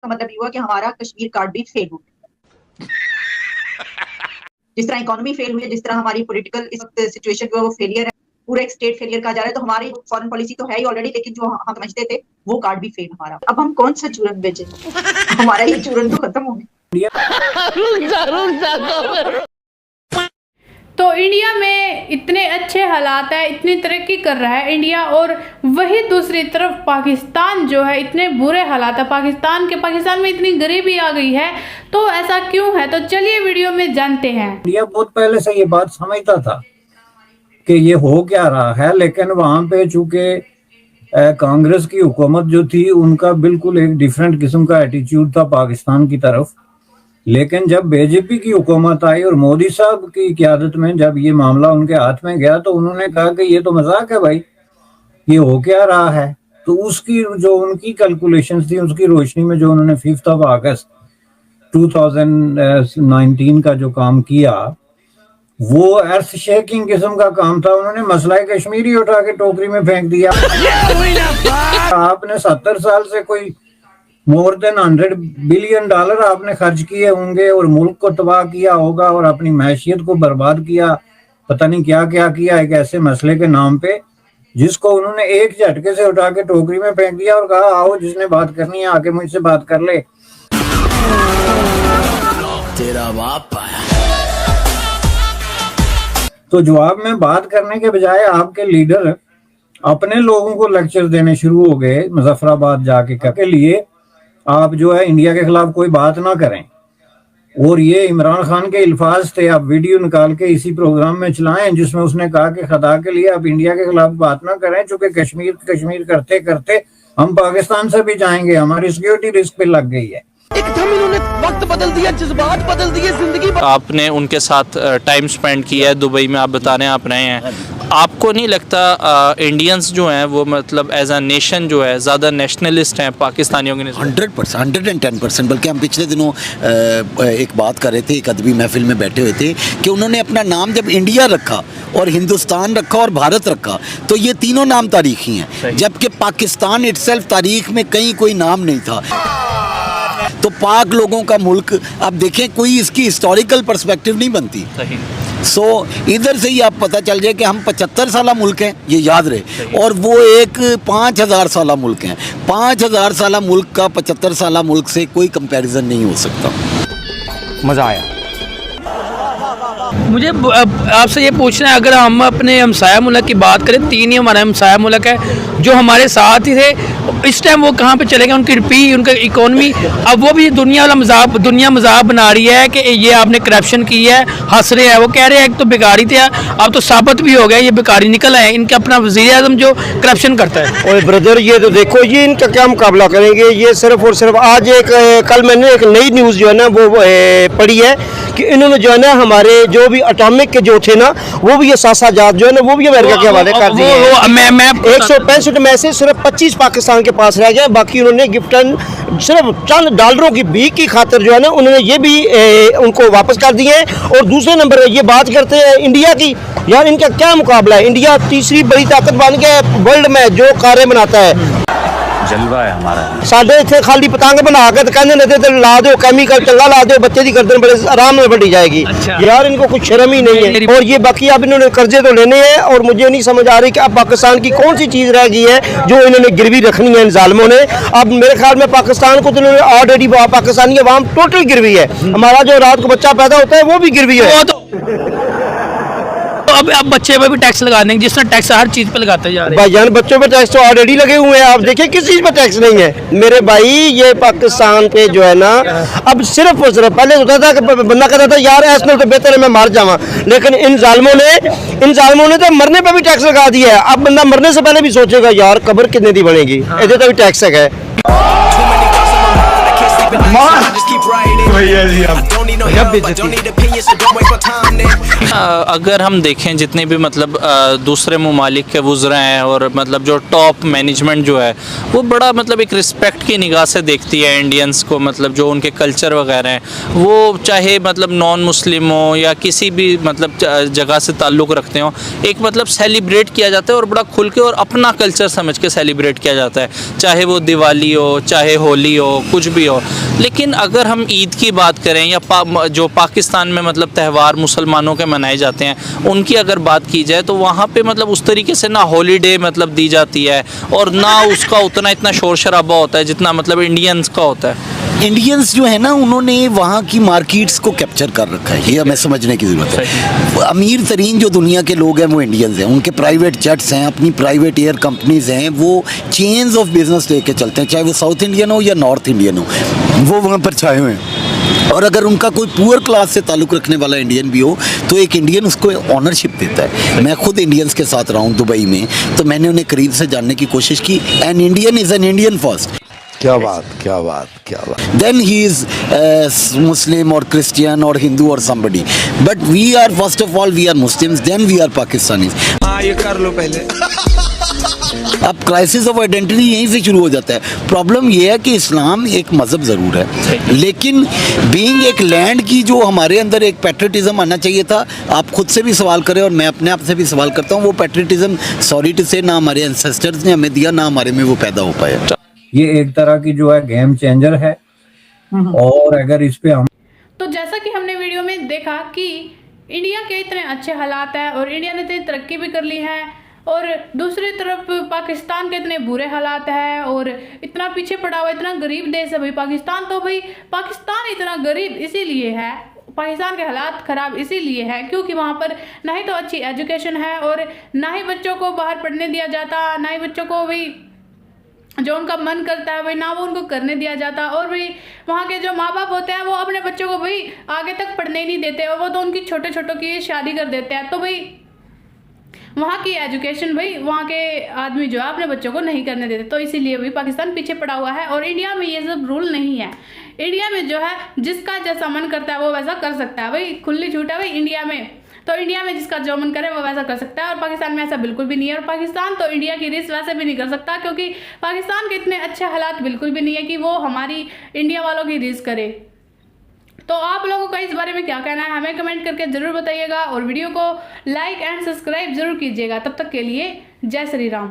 का मतलब ये हुआ कि हमारा कश्मीर कार्ड भी फेल हो गया। जिस तरह इकोनॉमी फेल हुई है, जिस तरह हमारी पॉलिटिकल इस वक्त सिचुएशन जो है वो फेलियर है, पूरा एक स्टेट फेलियर कहा जा रहा है। तो हमारी फॉरेन पॉलिसी तो है ही ऑलरेडी, लेकिन जो हम समझते थे वो कार्ड भी फेल हमारा। अब हम कौन सा चूरन बेचें? हमारा ये चूरन तो खत्म हो गया। तो इंडिया में इतने अच्छे हालात है, इतनी तरक्की कर रहा है इंडिया, और वही दूसरी तरफ पाकिस्तान जो है इतने बुरे हालात है। पाकिस्तान में इतनी गरीबी आ गई है, तो ऐसा क्यों है? तो चलिए वीडियो में जानते हैं। इंडिया बहुत पहले से ये बात समझता था कि ये हो क्या रहा है, लेकिन वहां पे चूंकि कांग्रेस की हुकूमत जो थी उनका बिल्कुल एक डिफरेंट किस्म का एटीट्यूड था पाकिस्तान की तरफ। लेकिन जब बीजेपी की हुकूमत आई और मोदी साहब की क़यादत में जब ये मामला उनके हाथ में गया, तो उन्होंने कहा कि ये तो मजाक है भाई, ये हो क्या रहा है। तो उसकी जो उनकी कैलकुलेशंस थी, उसकी रोशनी में जो उन्होंने 5 अगस्त 2019 का जो काम किया, वो अर्थ शेकिंग किस्म का काम था। उन्होंने मसला कश्मीर ही उठा के टोकरी में फेंक दिया। आपने 70 साल से कोई मोर देन $100 बिलियन आपने खर्च किए होंगे और मुल्क को तबाह किया होगा और अपनी मैशियत को बर्बाद किया, पता नहीं क्या क्या किया एक ऐसे मसले के नाम पे, जिसको उन्होंने एक झटके से उठा के टोकरी में फेंक दिया और कहा आओ जिसने बात करनी है आके मुझसे बात कर ले। तेरा बाप आया। तो जवाब में बात करने के बजाय आपके लीडर अपने लोगों को लेक्चर देने शुरू हो गए मुजफ्फराबाद जाके के लिए आप जो है इंडिया के खिलाफ कोई बात ना करें। और ये इमरान खान के अल्फाज थे, आप वीडियो निकाल के इसी प्रोग्राम में चलाएं जिसमें उसने कहा कि खुदा के लिए आप इंडिया के खिलाफ बात ना करें, चूंकि कश्मीर करते करते हम पाकिस्तान से भी जाएंगे, हमारी सिक्योरिटी रिस्क पे लग गई है। एकदम इन्होंने वक्त बदल दिया, जज्बात बदल दिए, जिंदगी। आपने उनके साथ टाइम स्पेंड किया है दुबई में, आप बता रहे हैं आप रहे हैं, आपको नहीं लगता इंडियंस जो हैं वो मतलब एज अ नेशन जो है ज़्यादा नेशनलिस्ट हैं पाकिस्तानियों के? 100%, 110%। बल्कि हम पिछले दिनों एक बात कर रहे थे, एक अदबी महफिल में बैठे हुए थे कि उन्होंने अपना नाम जब इंडिया रखा और हिंदुस्तान रखा और भारत रखा, तो ये तीनों नाम तारीखी हैं, जबकि पाकिस्तान इटसेल्फ तारीख में कहीं कोई नाम नहीं था। तो पाक लोगों का मुल्क, आप देखें कोई इसकी हिस्टोरिकल पर्सपेक्टिव नहीं बनती। सो इधर से ही आप पता चल जाए कि हम 75 साला मुल्क हैं, ये याद रहे, और वो एक 5000 साला मुल्क हैं। 5000 साला मुल्क का 75 साला मुल्क से कोई कंपैरिजन नहीं हो सकता। मज़ा आया। मुझे आपसे ये पूछना है, अगर हम अपने हमसाया मुल्क की बात करें, 3 ही हमारा हमसाया मुल्क है जो हमारे साथ ही थे, इस टाइम वो कहाँ पे चले गए? उनकी रुपये, उनका इकोनॉमी, अब वो भी दुनिया मजाक बना रही है कि ये आपने करप्शन की है, हंस रहे हैं। वो कह रहे हैं तो बेकारी थे, अब तो साबित भी हो गया ये बेकारी निकल आए, इनका अपना वज़ीर आज़म जो करप्शन करता है। ओए ब्रदर, ये तो देखो, ये इनका क्या मुकाबला करेंगे? ये सिर्फ और सिर्फ आज कल मैंने एक नई न्यूज़ जो है ना वो पढ़ी है कि इन्होंने जो है ना हमारे जो भी एटॉमिक के जो थे ना, वो भी ये सासाजात जो है ना वो भी अमेरिका के हवाले कर दिए। 165 में से सिर्फ 25 पाकिस्तान के पास रह गए, बाकी उन्होंने गिफ्टन सिर्फ चंद डॉलरों की भीख की खातिर जो है ना उन्होंने ये भी उनको वापस कर दिए हैं। और दूसरे नंबर ये बात करते हैं इंडिया की, यार इनका क्या मुकाबला है? इंडिया तीसरी बड़ी ताकत बन के वर्ल्ड में जो कारें बनाता है, जलवा है हमारा। साढ़े इतने खाली पतंग बना के कहने लगे ला दो केमिकल चंगा ला दो, बच्चे की गर्दन बड़े आराम में बढ़ी जाएगी। यार इनको कुछ शर्म ही नहीं है। और ये बाकी अब इन्होंने कर्जे तो लेने हैं, और मुझे नहीं समझ आ रही कि अब पाकिस्तान की कौन सी चीज़ रह गई है जो इन्होंने गिरवी रखनी है इन जालिमों ने। अब मेरे ख्याल में पाकिस्तान को तो इन्होंने ऑलरेडी, पाकिस्तानी अवाम टोटल गिरवी है। हमारा जो रात को बच्चा पैदा होता है वो भी गिरवी है। अब बच्चे पे भी टैक्स लगा देंगे, जिस तरह टैक्स हर चीज़ पे लगाते जा रहे हैं। भाईजान बच्चों पे टैक्स तो ऑलरेडी लगे हुए हैं, आप देखिए किस चीज़ पे टैक्स नहीं है मेरे भाई। ये पाकिस्तान पे जो है ना अब सिर्फ और सिर्फ, पहले होता था कि बंदा कहता था यार ऐसा तो बेहतर है मैं मार जावा, लेकिन इन जालिमों ने तो मरने पे भी टैक्स लगा दिया है। अब बंदा मरने से पहले भी सोचेगा यार कब्र कितने दी बनेगी, इधर तो भी टैक्स है। अगर हम देखें जितने भी मतलब दूसरे ममालिक के वुज़रा हैं और मतलब जो टॉप मैनेजमेंट जो है वो बड़ा मतलब एक रिस्पेक्ट की निगाह से देखती है इंडियंस को, मतलब जो उनके कल्चर वगैरह हैं वो चाहे मतलब नॉन मुस्लिम हो या किसी भी मतलब जगह से ताल्लुक़ रखते हो, एक मतलब सेलिब्रेट किया जाता है और बड़ा खुल के और अपना कल्चर समझ के सेलिब्रेट किया जाता है, चाहे वो दिवाली हो चाहे होली हो कुछ भी हो। लेकिन अगर हम ईद की बात करें या जो पाकिस्तान में मतलब त्यौहार मुसलमानों के मनाए जाते हैं उनकी अगर बात की जाए तो वहाँ पे मतलब उस तरीके से ना हॉलीडे मतलब दी जाती है और ना उसका उतना इतना शोर शराबा होता है जितना मतलब इंडियंस का होता है। इंडियंस जो है ना उन्होंने वहाँ की मार्केट्स को कैप्चर कर रखा है, ये हमें समझने की ज़रूरत है। अमीर तरीन जो दुनिया के लोग हैं वो इंडियंस हैं, उनके प्राइवेट जेट्स हैं, अपनी प्राइवेट एयर कंपनीज हैं, वो चेन्स ऑफ बिजनेस लेके चलते हैं, चाहे वो साउथ इंडियन हो या नॉर्थ इंडियन हो, वो वहाँ पर छाए हुए हैं। और अगर उनका कोई पुअर क्लास से ताल्लुक़ रखने वाला इंडियन भी हो तो एक इंडियन उसको ऑनरशिप देता है। मैं खुद इंडियंस के साथ रहा हूँ दुबई में, तो मैंने उन्हें करीब से जानने की कोशिश की। An Indian is an Indian first. क्या बात क्या बात क्या बात। Then he is Muslim or Christian or Hindu or somebody. But we are first of all we are Muslims, then we are Pakistanis. हाँ ये कर लो पहले। अब क्राइसिस ऑफ आइडेंटिटी यहीं से शुरू हो जाता है। प्रॉब्लम ये है कि इस्लाम एक मज़हब ज़रूर है, लेकिन बीइंग एक लैंड की जो हमारे अंदर एक पैट्रियटिज़म आना चाहिए था। आप खुद से भी सवाल करें और मैं अपने आप से भी सवाल करता हूँ, वो पैट्रियटिज़म सॉरी टू से ना हमारे एंसेस्टर्स ने हमें दिया ना हमारे में वो पैदा हो पाया। ये एक तरह की जो है गेम चेंजर है। और अगर इस पे हम तो जैसा कि हमने वीडियो में देखा कि इंडिया के इतने अच्छे हालात हैं और इंडिया ने इतनी तरक्की भी कर ली है और दूसरी तरफ पाकिस्तान के इतने बुरे हालात हैं और इतना पीछे पड़ा हुआ इतना गरीब देश है भाई पाकिस्तान। तो भाई पाकिस्तान इतना गरीब इसीलिए है, पाकिस्तान के हालात ख़राब इसीलिए है क्योंकि वहाँ पर ना ही तो अच्छी एजुकेशन है और ना ही बच्चों को बाहर पढ़ने दिया जाता, ना ही बच्चों को भाई जो उनका मन करता है भाई ना वो उनको करने दिया जाता। और भाई वहाँ के जो माँ बाप होते हैं वो अपने बच्चों को भाई आगे तक पढ़ने ही नहीं देते और वो तो उनकी छोटे छोटों की शादी कर देते हैं। तो भाई वहाँ की एजुकेशन भाई वहाँ के आदमी जो है अपने बच्चों को नहीं करने देते, तो इसीलिए भी पाकिस्तान पीछे पड़ा हुआ है। और इंडिया में ये सब रूल नहीं है। इंडिया में जो है जिसका जैसा मन करता है वो वैसा कर सकता है, भाई खुली छूट है भाई इंडिया में। तो इंडिया में जिसका जो मन करे वो वैसा कर सकता है और पाकिस्तान में ऐसा बिल्कुल भी नहीं है। और पाकिस्तान तो इंडिया की रीस वैसे भी नहीं कर सकता क्योंकि पाकिस्तान के इतने अच्छे हालात बिल्कुल भी नहीं है कि वो हमारी इंडिया वालों की रीस करे। तो आप लोगों का इस बारे में क्या कहना है हमें कमेंट करके ज़रूर बताइएगा और वीडियो को लाइक एंड सब्सक्राइब जरूर कीजिएगा। तब तक के लिए जय श्री राम।